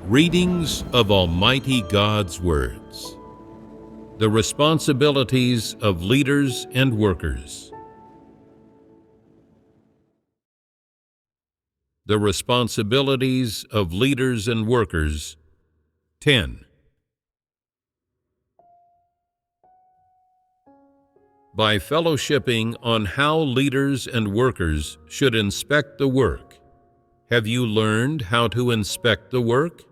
Readings of Almighty God's Words. The responsibilities of leaders and workers. The responsibilities of leaders and workers. 10. By fellowshipping on how leaders and workers should inspect the work, have you learned how to inspect the work?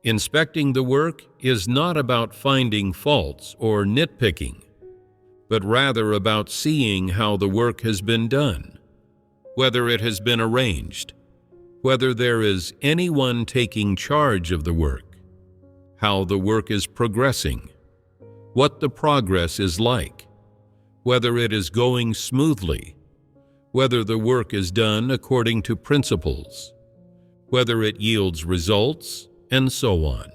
Inspecting the work is not about finding faults or nitpicking, but rather about seeing how the work has been done, whether it has been arranged, whether there is anyone taking charge of the work, how the work is progressing, what the progress is like, whether it is going smoothly, whether the work is done according to principles, whether it yields results, and so on.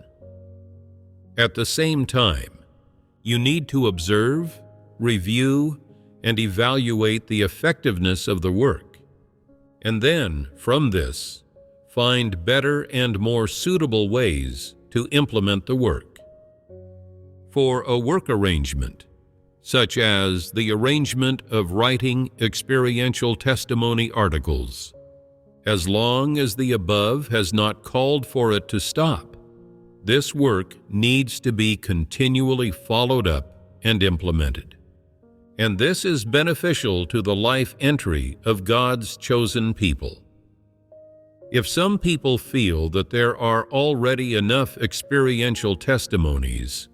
At the same time, you need to observe, review, and evaluate the effectiveness of the work, and then, from this, find better and more suitable ways to implement the work. For a work arrangement, such as the arrangement of writing experiential testimony articles, as long as the above has not called for it to stop, this work needs to be continually followed up and implemented. And this is beneficial to the life entry of God's chosen people. If some people feel that there are already enough experiential testimonies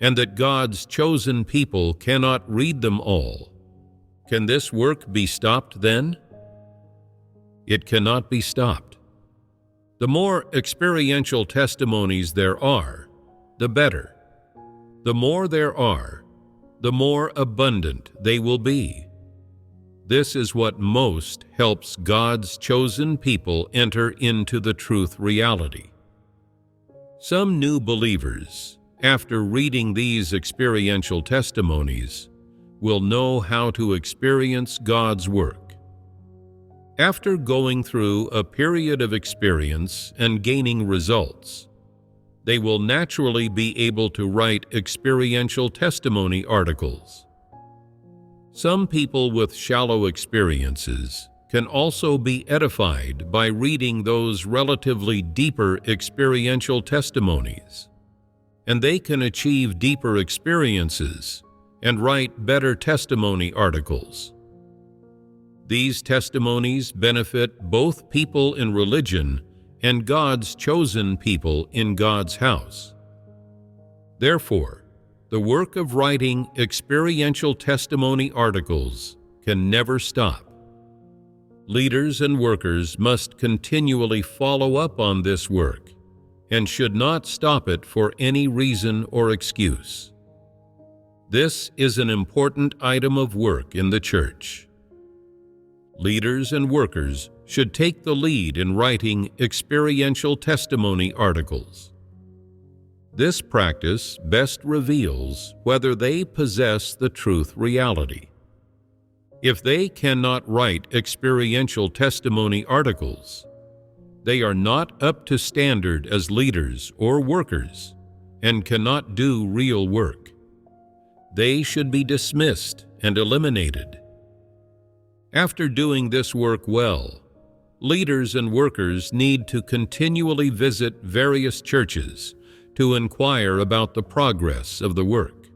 and that God's chosen people cannot read them all, can this work be stopped then? It cannot be stopped. The more experiential testimonies there are, the better. The more there are, the more abundant they will be. This is what most helps God's chosen people enter into the truth reality. Some new believers, after reading these experiential testimonies, will know how to experience God's work. After going through a period of experience and gaining results, they will naturally be able to write experiential testimony articles. Some people with shallow experiences can also be edified by reading those relatively deeper experiential testimonies, and they can achieve deeper experiences and write better testimony articles. These testimonies benefit both people in religion and God's chosen people in God's house. Therefore, the work of writing experiential testimony articles can never stop. Leaders and workers must continually follow up on this work and should not stop it for any reason or excuse. This is an important item of work in the church. Leaders and workers should take the lead in writing experiential testimony articles. This practice best reveals whether they possess the truth reality. If they cannot write experiential testimony articles, they are not up to standard as leaders or workers and cannot do real work. They should be dismissed and eliminated. After doing this work well, leaders and workers need to continually visit various churches to inquire about the progress of the work.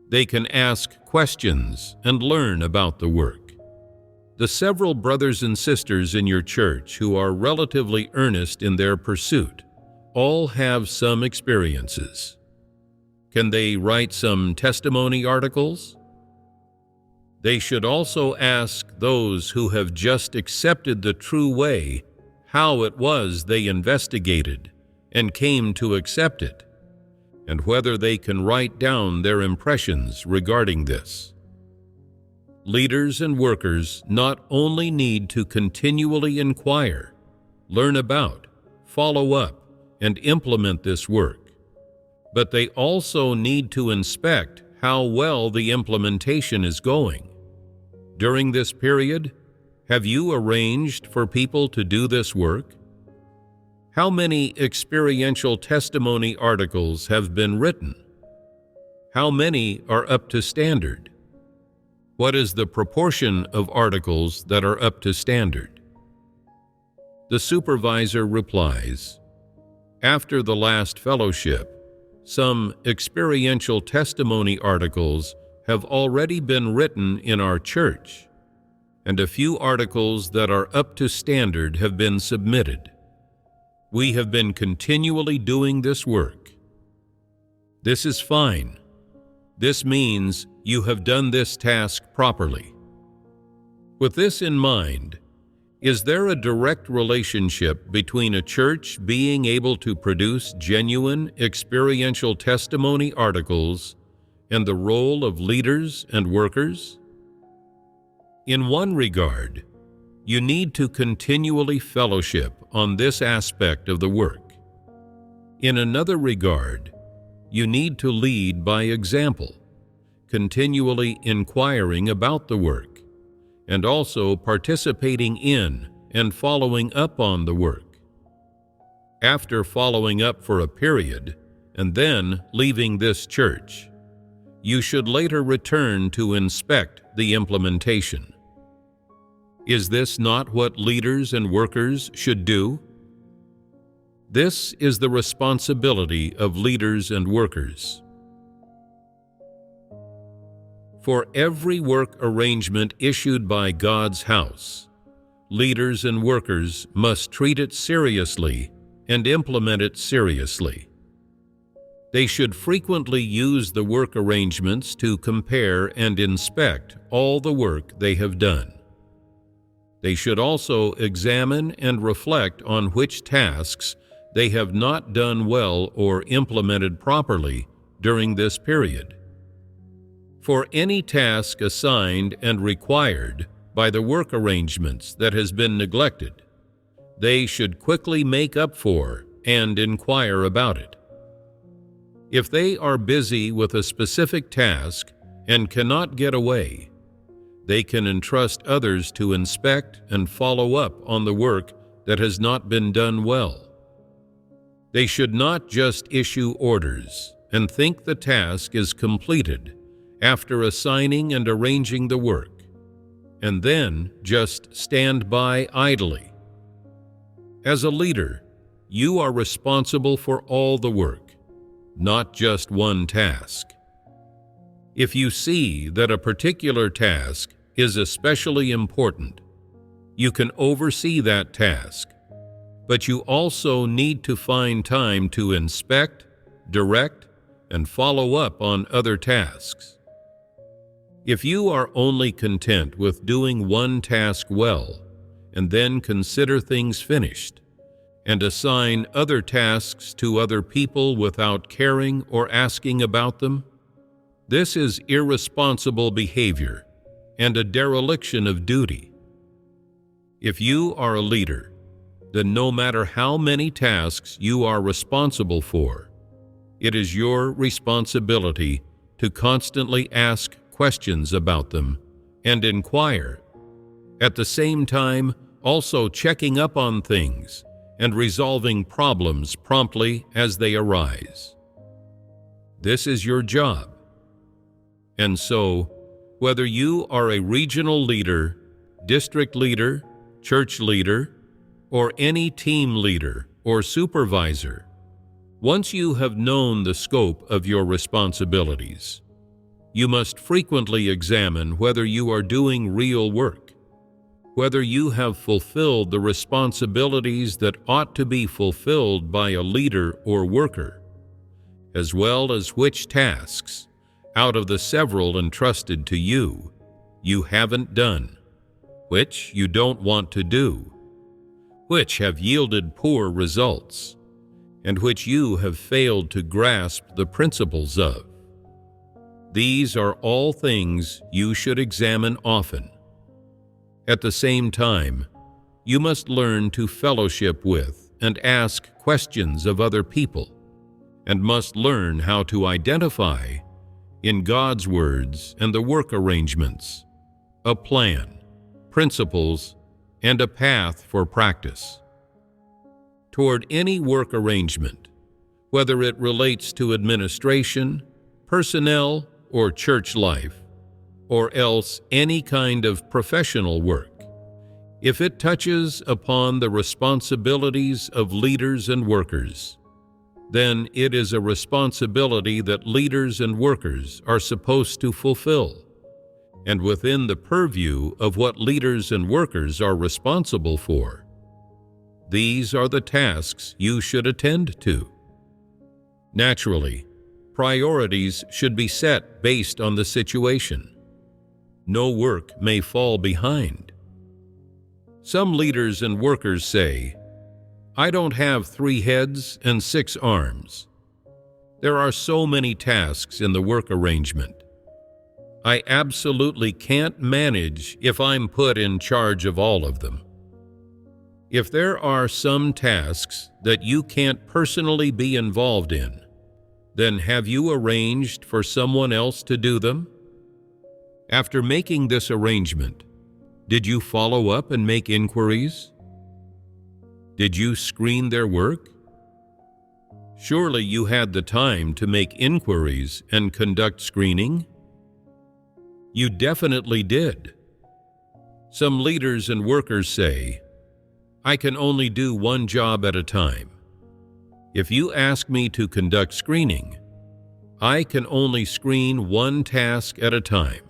They can ask questions and learn about the work. The several brothers and sisters in your church who are relatively earnest in their pursuit all have some experiences. Can they write some testimony articles? They should also ask those who have just accepted the true way how it was they investigated and came to accept it, and whether they can write down their impressions regarding this. Leaders and workers not only need to continually inquire, learn about, follow up, and implement this work, but they also need to inspect how well the implementation is going. During this period, have you arranged for people to do this work? How many experiential testimony articles have been written? How many are up to standard? What is the proportion of articles that are up to standard? The supervisor replies, after the last fellowship, some experiential testimony articles have already been written in our church, and a few articles that are up to standard have been submitted. We have been continually doing this work. This is fine. This means you have done this task properly. With this in mind, is there a direct relationship between a church being able to produce genuine experiential testimony articles and the role of leaders and workers? In one regard, you need to continually fellowship on this aspect of the work. In another regard, you need to lead by example, continually inquiring about the work, and also participating in and following up on the work. After following up for a period and then leaving this church, you should later return to inspect the implementation. Is this not what leaders and workers should do? This is the responsibility of leaders and workers. For every work arrangement issued by God's house, leaders and workers must treat it seriously and implement it seriously. They should frequently use the work arrangements to compare and inspect all the work they have done. They should also examine and reflect on which tasks they have not done well or implemented properly during this period. For any task assigned and required by the work arrangements that has been neglected, they should quickly make up for and inquire about it. If they are busy with a specific task and cannot get away, they can entrust others to inspect and follow up on the work that has not been done well. They should not just issue orders and think the task is completed after assigning and arranging the work, and then just stand by idly. As a leader, you are responsible for all the work, not just one task. If you see that a particular task is especially important, you can oversee that task, but you also need to find time to inspect, direct, and follow up on other tasks. If you are only content with doing one task well, and then consider things finished, and assign other tasks to other people without caring or asking about them, this is irresponsible behavior and a dereliction of duty. If you are a leader, then no matter how many tasks you are responsible for, it is your responsibility to constantly ask questions about them and inquire, at the same time also checking up on things and resolving problems promptly as they arise. This is your job. And so, whether you are a regional leader, district leader, church leader, or any team leader or supervisor, once you have known the scope of your responsibilities, you must frequently examine whether you are doing real work, whether you have fulfilled the responsibilities that ought to be fulfilled by a leader or worker, as well as which tasks, out of the several entrusted to you, you haven't done, which you don't want to do, which have yielded poor results, and which you have failed to grasp the principles of. These are all things you should examine often. At the same time, you must learn to fellowship with and ask questions of other people, and must learn how to identify, in God's words and the work arrangements, a plan, principles, and a path for practice. toward any work arrangement, whether it relates to administration, personnel, or church life, or else any kind of professional work, if it touches upon the responsibilities of leaders and workers, then it is a responsibility that leaders and workers are supposed to fulfill, and within the purview of what leaders and workers are responsible for. These are the tasks you should attend to. Naturally, priorities should be set based on the situation. No work may fall behind. Some leaders and workers say, "I don't have 3 heads and 6 arms. There are so many tasks in the work arrangement. I absolutely can't manage if I'm put in charge of all of them." If there are some tasks that you can't personally be involved in, then have you arranged for someone else to do them? After making this arrangement, did you follow up and make inquiries? Did you screen their work? Surely you had the time to make inquiries and conduct screening? You definitely did. Some leaders and workers say, "I can only do one job at a time. If you ask me to conduct screening, I can only screen one task at a time.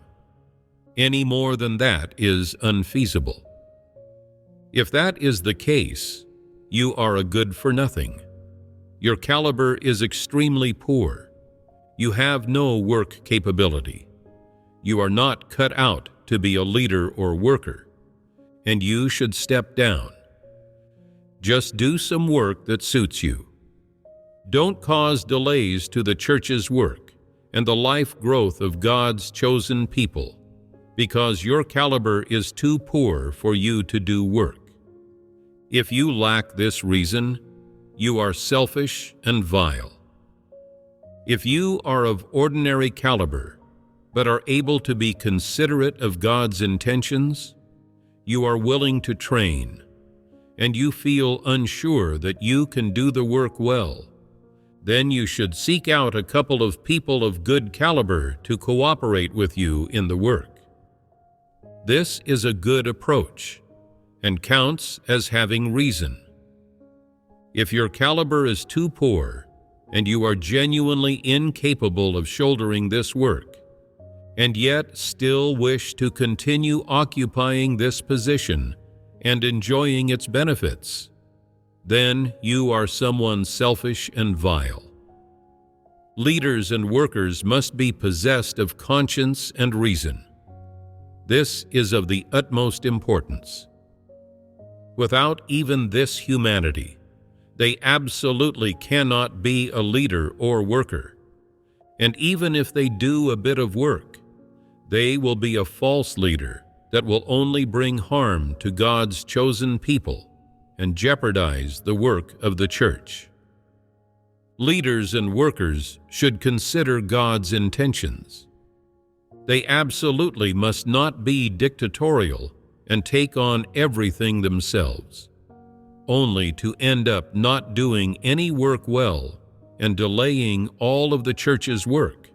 Any more than that is unfeasible." If that is the case, you are a good for nothing. Your caliber is extremely poor. You have no work capability. You are not cut out to be a leader or worker, and you should step down. Just do some work that suits you. Don't cause delays to the church's work and the life growth of God's chosen people, because your caliber is too poor for you to do work. If you lack this reason, you are selfish and vile. If you are of ordinary caliber, but are able to be considerate of God's intentions, you are willing to train, and you feel unsure that you can do the work well, then you should seek out a couple of people of good caliber to cooperate with you in the work. This is a good approach and counts as having reason. If your caliber is too poor and you are genuinely incapable of shouldering this work, and yet still wish to continue occupying this position and enjoying its benefits, then you are someone selfish and vile. Leaders and workers must be possessed of conscience and reason. This is of the utmost importance. Without even this humanity, they absolutely cannot be a leader or worker. And even if they do a bit of work, they will be a false leader that will only bring harm to God's chosen people and jeopardize the work of the church. Leaders and workers should consider God's intentions. They absolutely must not be dictatorial and take on everything themselves, only to end up not doing any work well and delaying all of the church's work,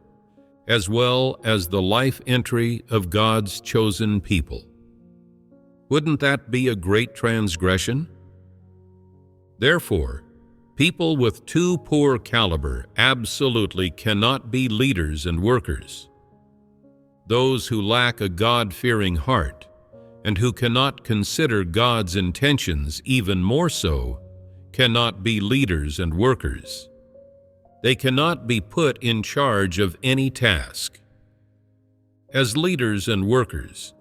as well as the life entry of God's chosen people. Wouldn't that be a great transgression? Therefore, people with too poor caliber absolutely cannot be leaders and workers. Those who lack a God-fearing heart and who cannot consider God's intentions even more so cannot be leaders and workers. They cannot be put in charge of any task. As leaders and workers,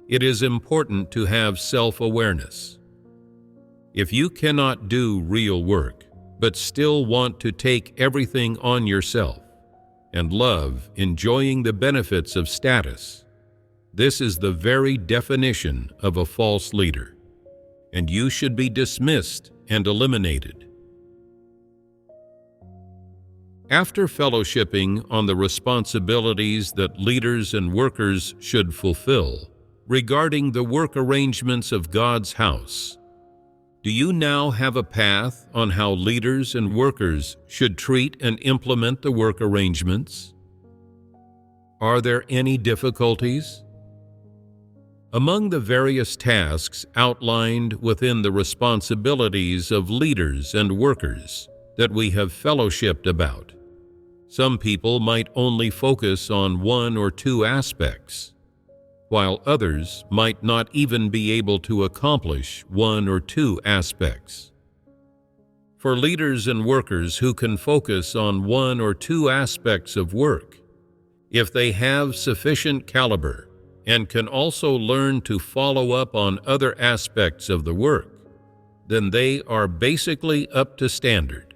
it is important to have self-awareness. If you cannot do real work, but still want to take everything on yourself and love enjoying the benefits of status, this is the very definition of a false leader, and you should be dismissed and eliminated. After fellowshipping on the responsibilities that leaders and workers should fulfill regarding the work arrangements of God's house, Do you now have a path on how leaders and workers should treat and implement the work arrangements? Are there any difficulties? Among the various tasks outlined within the responsibilities of leaders and workers that we have fellowshipped about, some people might only focus on one or two aspects, while others might not even be able to accomplish one or two aspects. For leaders and workers who can focus on one or two aspects of work, if they have sufficient caliber and can also learn to follow up on other aspects of the work, then they are basically up to standard.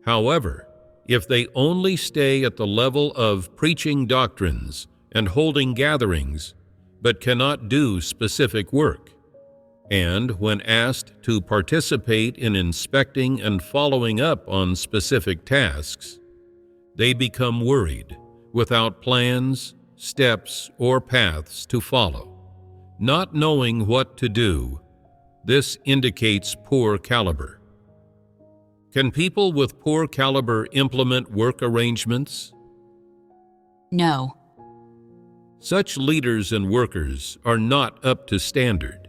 However, if they only stay at the level of preaching doctrines and holding gatherings, but cannot do specific work, and when asked to participate in inspecting and following up on specific tasks, they become worried, without plans, steps, or paths to follow, not knowing what to do. This indicates poor caliber. Can people with poor caliber implement work arrangements? No. Such leaders and workers are not up to standard.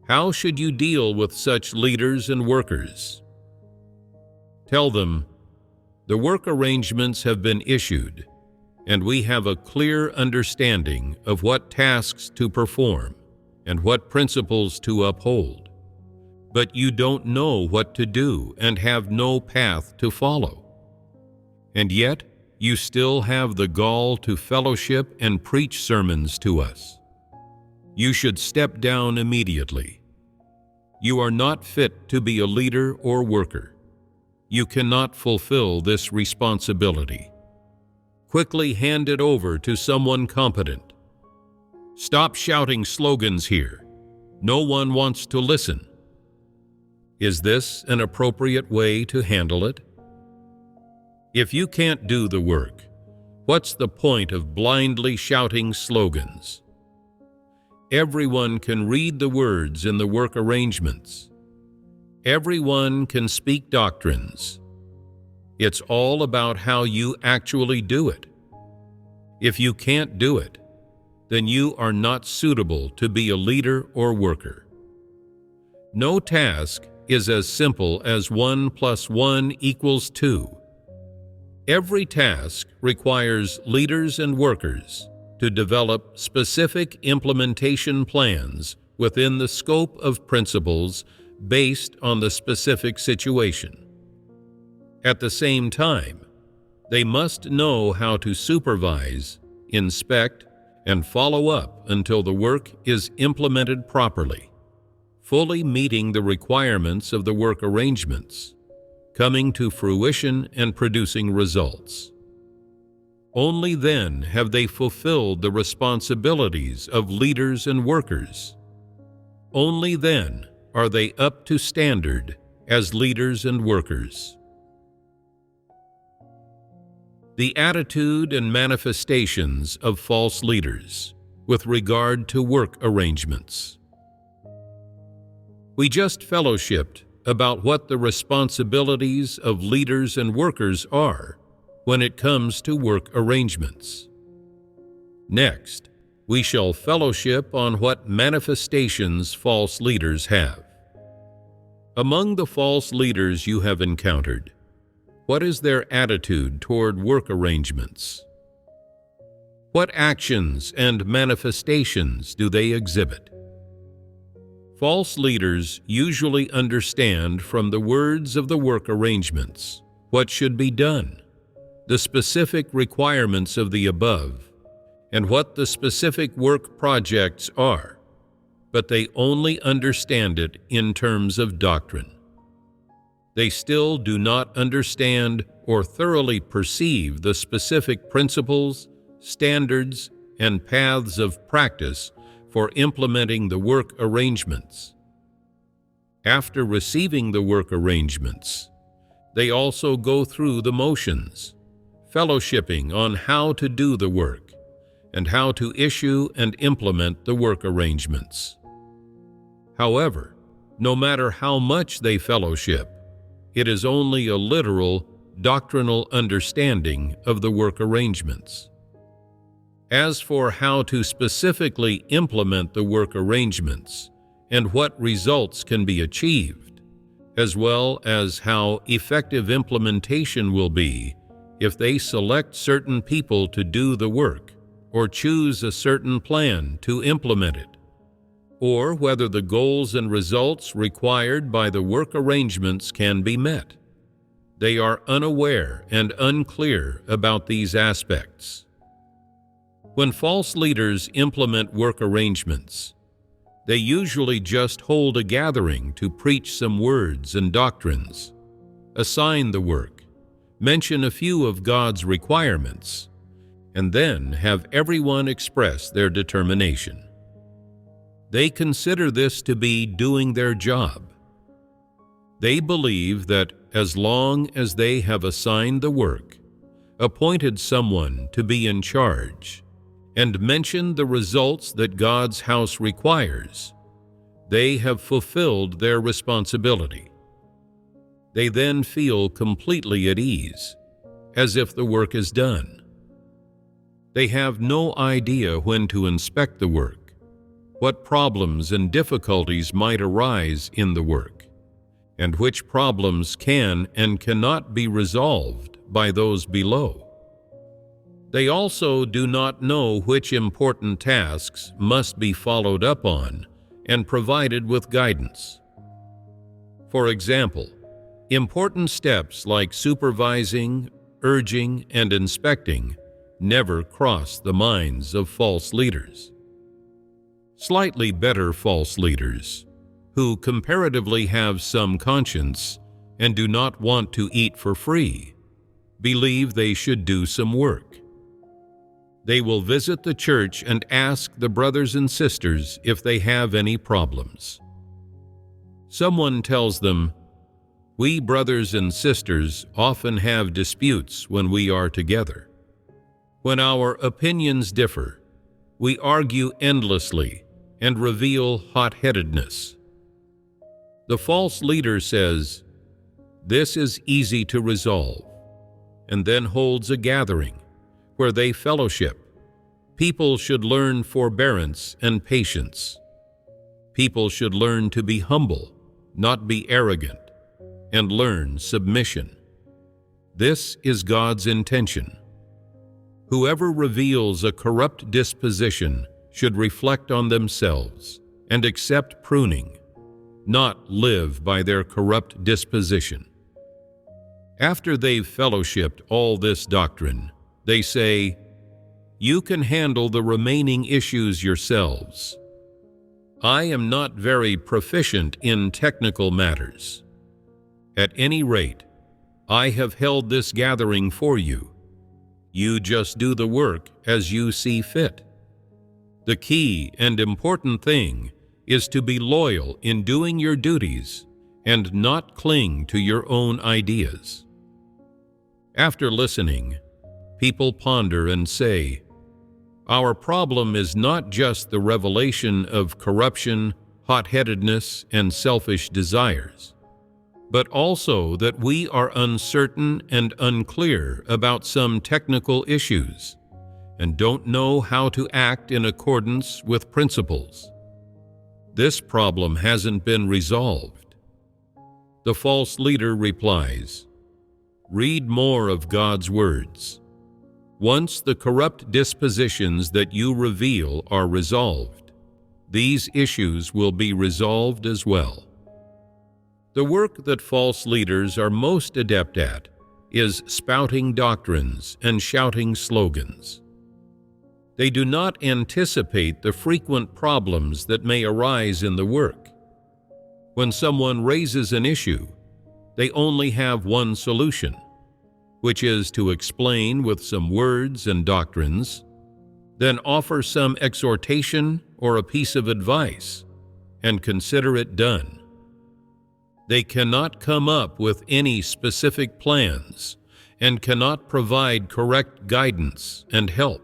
How should you deal with such leaders and workers? Tell them, the work arrangements have been issued, and we have a clear understanding of what tasks to perform and what principles to uphold. But you don't know what to do and have no path to follow. And yet, you still have the gall to fellowship and preach sermons to us. You should step down immediately. You are not fit to be a leader or worker. You cannot fulfill this responsibility. Quickly hand it over to someone competent. Stop shouting slogans here. No one wants to listen. Is this an appropriate way to handle it? If you can't do the work, what's the point of blindly shouting slogans? Everyone can read the words in the work arrangements. Everyone can speak doctrines. It's all about how you actually do it. If you can't do it, then you are not suitable to be a leader or worker. No task is as simple as 1 + 1 = 2. Every task requires leaders and workers to develop specific implementation plans within the scope of principles based on the specific situation. At the same time, they must know how to supervise, inspect, and follow up until the work is implemented properly, fully meeting the requirements of the work arrangements, coming to fruition and producing results. Only then have they fulfilled the responsibilities of leaders and workers. Only then are they up to standard as leaders and workers. The attitude and manifestations of false leaders with regard to work arrangements. We just fellowshipped about what the responsibilities of leaders and workers are when it comes to work arrangements. Next, we shall fellowship on what manifestations false leaders have. Among the false leaders you have encountered, what is their attitude toward work arrangements? What actions and manifestations do they exhibit? False leaders usually understand from the words of the work arrangements what should be done, the specific requirements of the above, and what the specific work projects are, but they only understand it in terms of doctrine. They still do not understand or thoroughly perceive the specific principles, standards, and paths of practice for implementing the work arrangements. After receiving the work arrangements, they also go through the motions, fellowshipping on how to do the work and how to issue and implement the work arrangements. However, No matter how much they fellowship, it is only a literal, doctrinal understanding of the work arrangements. As for how to specifically implement the work arrangements and what results can be achieved, as well as how effective implementation will be if they select certain people to do the work or choose a certain plan to implement it, or whether the goals and results required by the work arrangements can be met, they are unaware and unclear about these aspects. When false leaders implement work arrangements, they usually just hold a gathering to preach some words and doctrines, assign the work, mention a few of God's requirements, and then have everyone express their determination. They consider this to be doing their job. They believe that as long as they have assigned the work, appointed someone to be in charge, and mentioned the results that God's house requires, they have fulfilled their responsibility. They then feel completely at ease, as if the work is done. They have no idea when to inspect the work, what problems and difficulties might arise in the work, and which problems can and cannot be resolved by those below. They also do not know which important tasks must be followed up on and provided with guidance. For example, important steps like supervising, urging, and inspecting never cross the minds of false leaders. Slightly better false leaders, who comparatively have some conscience and do not want to eat for free, believe they should do some work. They will visit the church and ask the brothers and sisters if they have any problems. Someone tells them, "We brothers and sisters often have disputes when we are together. When our opinions differ, we argue endlessly and reveal hot-headedness." The false leader says, "This is easy to resolve," and then holds a gathering where they fellowship. People should learn forbearance and patience. People should learn to be humble, not be arrogant, and learn submission. This is God's intention. Whoever reveals a corrupt disposition should reflect on themselves and accept pruning, not live by their corrupt disposition. After they've fellowshipped all this doctrine, they say, "You can handle the remaining issues yourselves. I am not very proficient in technical matters. At any rate, I have held this gathering for you. You just do the work as you see fit." The key and important thing is to be loyal in doing your duties and not cling to your own ideas. After listening, people ponder and say, "Our problem is not just the revelation of corruption, hot-headedness, and selfish desires, but also that we are uncertain and unclear about some technical issues and don't know how to act in accordance with principles. This problem hasn't been resolved." The false leader replies, "Read more of God's words. Once the corrupt dispositions that you reveal are resolved, these issues will be resolved as well." The work that false leaders are most adept at is spouting doctrines and shouting slogans. They do not anticipate the frequent problems that may arise in the work. When someone raises an issue, they only have one solution, which is to explain with some words and doctrines, then offer some exhortation or a piece of advice, and consider it done. They cannot come up with any specific plans and cannot provide correct guidance and help.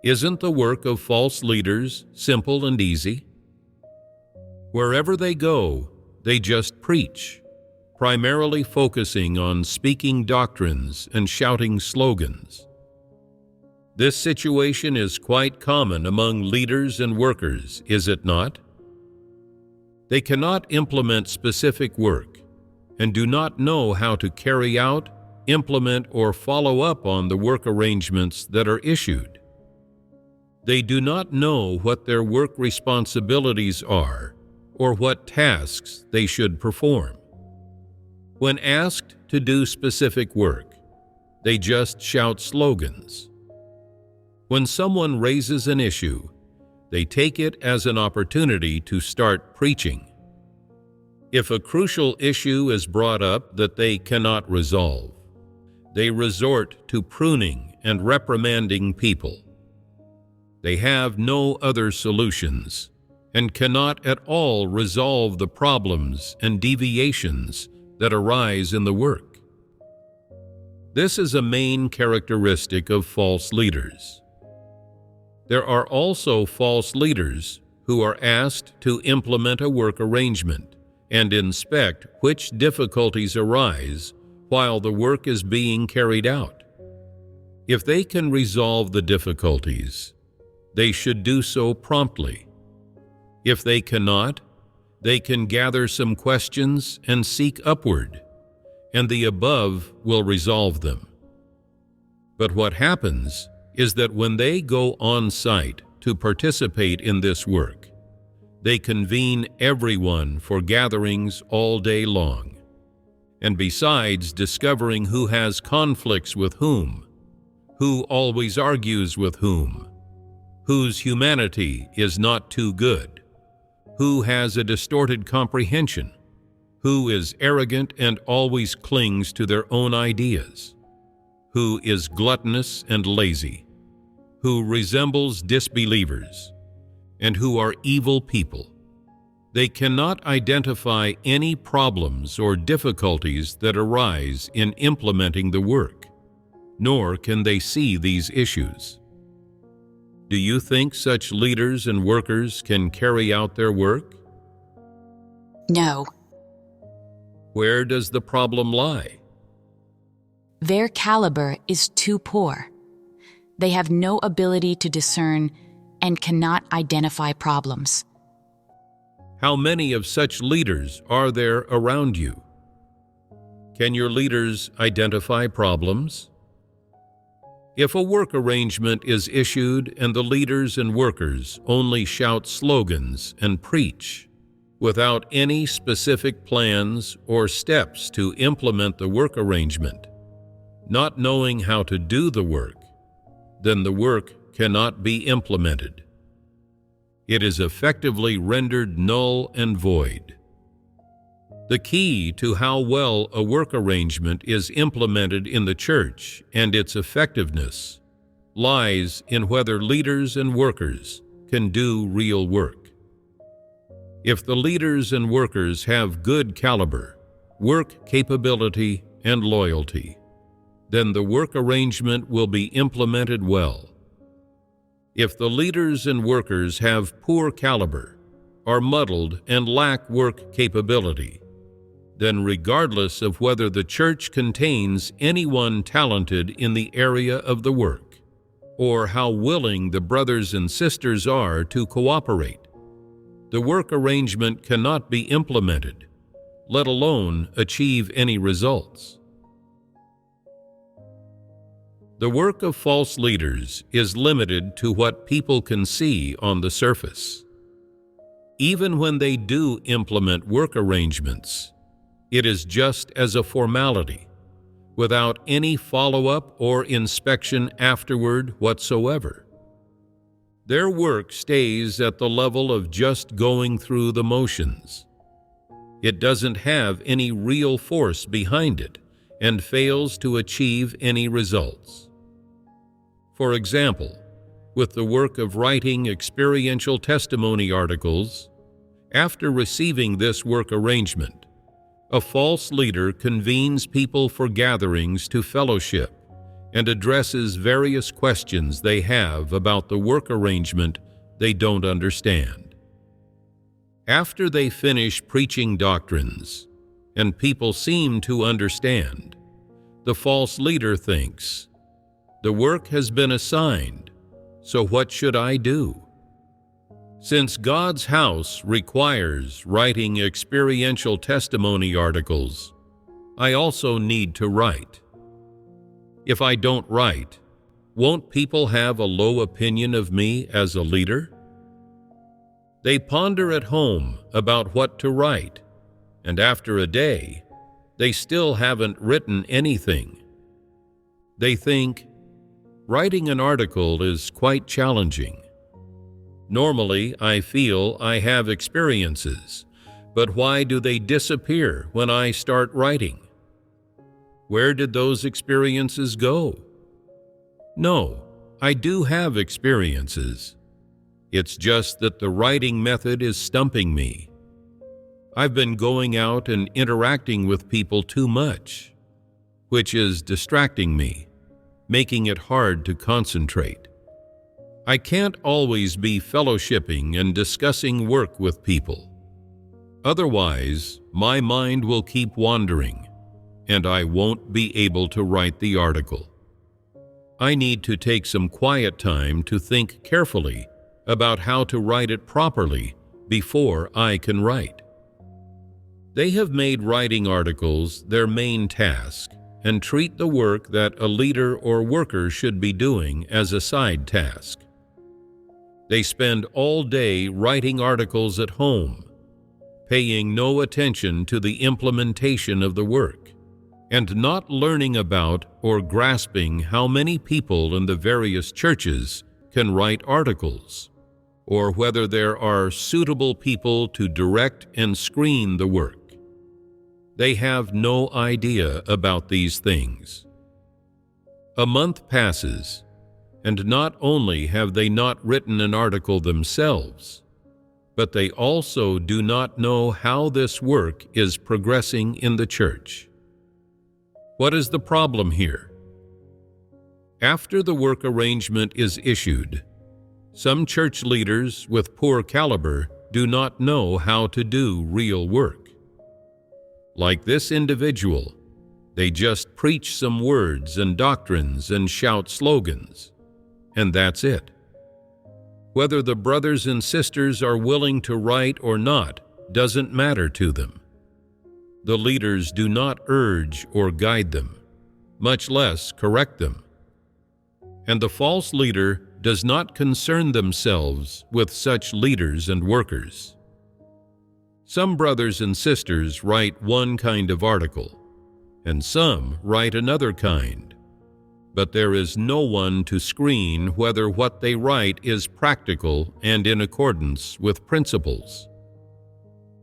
Isn't the work of false leaders simple and easy? Wherever they go, they just preach, primarily focusing on speaking doctrines and shouting slogans. This situation is quite common among leaders and workers, is it not? They cannot implement specific work and do not know how to carry out, implement, or follow up on the work arrangements that are issued. They do not know what their work responsibilities are or what tasks they should perform. When asked to do specific work, they just shout slogans. When someone raises an issue, they take it as an opportunity to start preaching. If a crucial issue is brought up that they cannot resolve, they resort to pruning and reprimanding people. They have no other solutions and cannot at all resolve the problems and deviations that arise in the work. This is a main characteristic of false leaders. There are also false leaders who are asked to implement a work arrangement and inspect which difficulties arise while the work is being carried out. If they can resolve the difficulties, they should do so promptly. If they cannot, they can gather some questions and seek upward, and the above will resolve them. But what happens is that when they go on site to participate in this work, they convene everyone for gatherings all day long, and besides discovering who has conflicts with whom, who always argues with whom, whose humanity is not too good, who has a distorted comprehension, who is arrogant and always clings to their own ideas, who is gluttonous and lazy, who resembles disbelievers, and who are evil people. They cannot identify any problems or difficulties that arise in implementing the work, nor can they see these issues. Do you think such leaders and workers can carry out their work? No. Where does the problem lie? Their caliber is too poor. They have no ability to discern and cannot identify problems. How many of such leaders are there around you? Can your leaders identify problems? If a work arrangement is issued and the leaders and workers only shout slogans and preach, without any specific plans or steps to implement the work arrangement, not knowing how to do the work, then the work cannot be implemented. It is effectively rendered null and void. The key to how well a work arrangement is implemented in the church and its effectiveness lies in whether leaders and workers can do real work. If the leaders and workers have good caliber, work capability, and loyalty, then the work arrangement will be implemented well. If the leaders and workers have poor caliber, are muddled, and lack work capability, then regardless of whether the church contains anyone talented in the area of the work, or how willing the brothers and sisters are to cooperate, the work arrangement cannot be implemented, let alone achieve any results. The work of false leaders is limited to what people can see on the surface. Even when they do implement work arrangements, it is just as a formality, without any follow-up or inspection afterward whatsoever. Their work stays at the level of just going through the motions. It doesn't have any real force behind it and fails to achieve any results. For example, with the work of writing experiential testimony articles, after receiving this work arrangement, a false leader convenes people for gatherings to fellowship and addresses various questions they have about the work arrangement they don't understand. After they finish preaching doctrines, and people seem to understand, the false leader thinks, "The work has been assigned, so what should I do?" Since God's house requires writing experiential testimony articles, I also need to write. If I don't write, won't people have a low opinion of me as a leader? They ponder at home about what to write, and after a day, they still haven't written anything. They think, writing an article is quite challenging. Normally, I feel I have experiences, but why do they disappear when I start writing? Where did those experiences go? No, I do have experiences. It's just that the writing method is stumping me. I've been going out and interacting with people too much, which is distracting me, making it hard to concentrate. I can't always be fellowshipping and discussing work with people. Otherwise, my mind will keep wandering, and I won't be able to write the article. I need to take some quiet time to think carefully about how to write it properly before I can write. They have made writing articles their main task and treat the work that a leader or worker should be doing as a side task. They spend all day writing articles at home, paying no attention to the implementation of the work, and not learning about or grasping how many people in the various churches can write articles, or whether there are suitable people to direct and screen the work. They have no idea about these things. A month passes, and not only have they not written an article themselves, but they also do not know how this work is progressing in the church. What is the problem here? After the work arrangement is issued, some church leaders with poor caliber do not know how to do real work. Like this individual, they just preach some words and doctrines and shout slogans, and that's it. Whether the brothers and sisters are willing to write or not doesn't matter to them. The leaders do not urge or guide them, much less correct them. And the false leader does not concern themselves with such leaders and workers. Some brothers and sisters write one kind of article, and some write another kind, but there is no one to screen whether what they write is practical and in accordance with principles.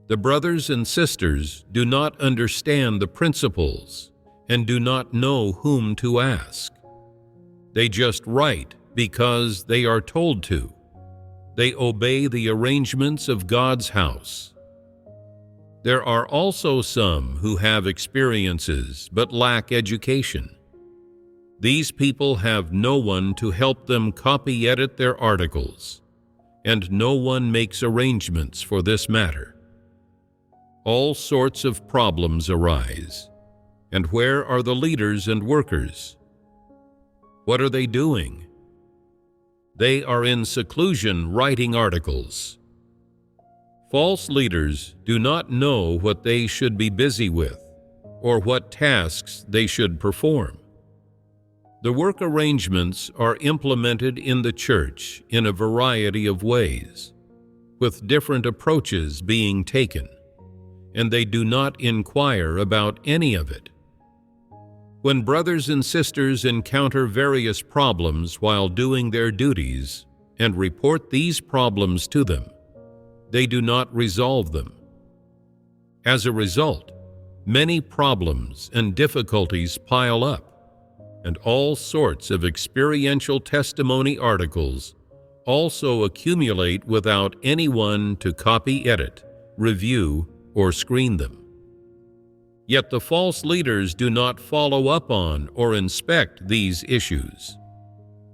The brothers and sisters do not understand the principles and do not know whom to ask. They just write because they are told to. They obey the arrangements of God's house. There are also some who have experiences but lack education. These people have no one to help them copy edit their articles, and no one makes arrangements for this matter. All sorts of problems arise. And where are the leaders and workers? What are they doing? They are in seclusion writing articles. False leaders do not know what they should be busy with or what tasks they should perform. The work arrangements are implemented in the church in a variety of ways, with different approaches being taken, and they do not inquire about any of it. When brothers and sisters encounter various problems while doing their duties and report these problems to them, they do not resolve them. As a result, many problems and difficulties pile up, and all sorts of experiential testimony articles also accumulate without anyone to copy edit, review, or screen them. Yet the false leaders do not follow up on or inspect these issues,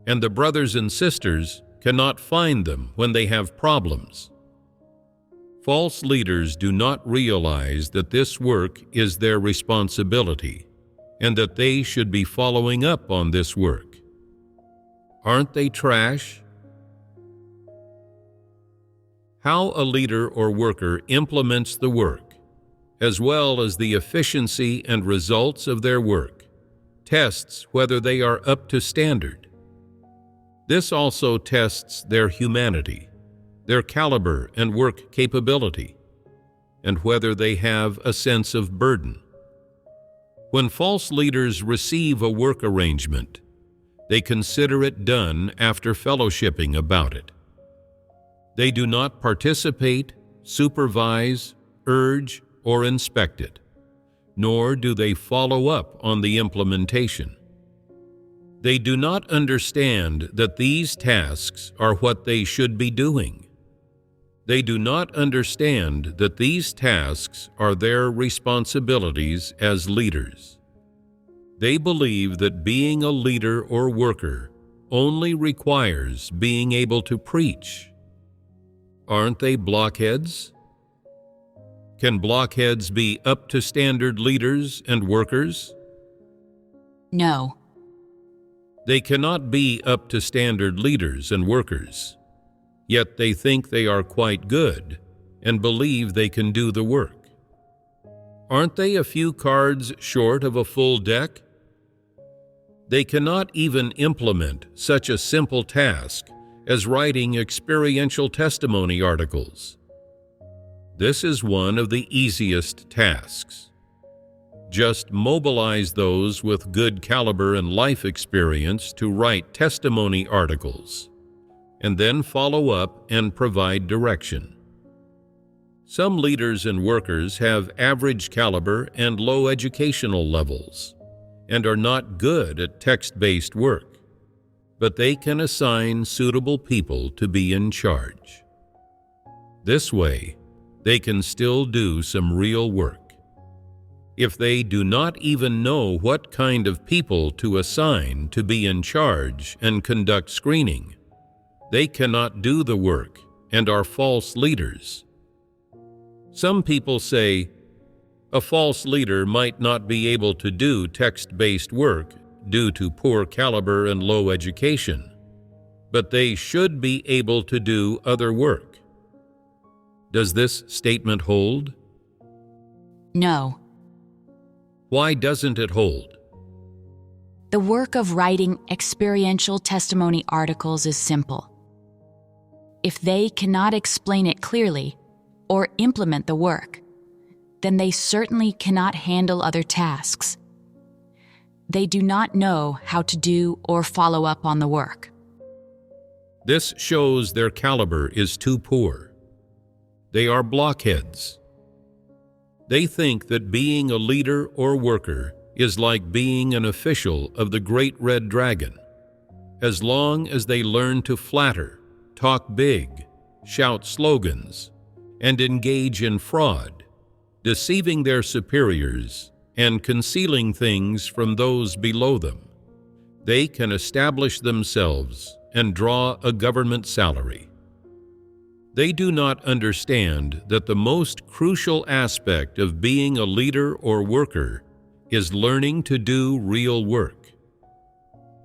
and the brothers and sisters cannot find them when they have problems. False leaders do not realize that this work is their responsibility and that they should be following up on this work. Aren't they trash? How a leader or worker implements the work, as well as the efficiency and results of their work, tests whether they are up to standard. This also tests their humanity, their caliber and work capability, and whether they have a sense of burden. When false leaders receive a work arrangement, they consider it done after fellowshipping about it. They do not participate, supervise, urge, or inspect it, nor do they follow up on the implementation. They do not understand that these tasks are what they should be doing. They do not understand that these tasks are their responsibilities as leaders. They believe that being a leader or worker only requires being able to preach. Aren't they blockheads? Can blockheads be up to standard leaders and workers? No. They cannot be up to standard leaders and workers, yet they think they are quite good and believe they can do the work. Aren't they a few cards short of a full deck? They cannot even implement such a simple task as writing experiential testimony articles. This is one of the easiest tasks. Just mobilize those with good caliber and life experience to write testimony articles, and then follow up and provide direction. Some leaders and workers have average caliber and low educational levels, and are not good at text-based work, but they can assign suitable people to be in charge. This way, they can still do some real work. If they do not even know what kind of people to assign to be in charge and conduct screening, they cannot do the work and are false leaders. Some people say, a false leader might not be able to do text-based work due to poor caliber and low education, but they should be able to do other work. Does this statement hold? No. Why doesn't it hold? The work of writing experiential testimony articles is simple. If they cannot explain it clearly or implement the work, then they certainly cannot handle other tasks. They do not know how to do or follow up on the work. This shows their caliber is too poor. They are blockheads. They think that being a leader or worker is like being an official of the Great Red Dragon. As long as they learn to flatter, talk big, shout slogans, and engage in fraud, deceiving their superiors and concealing things from those below them, they can establish themselves and draw a government salary. They do not understand that the most crucial aspect of being a leader or worker is learning to do real work.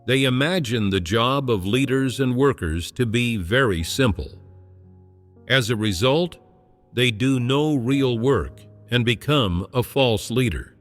They imagine the job of leaders and workers to be very simple. As a result, they do no real work and become a false leader.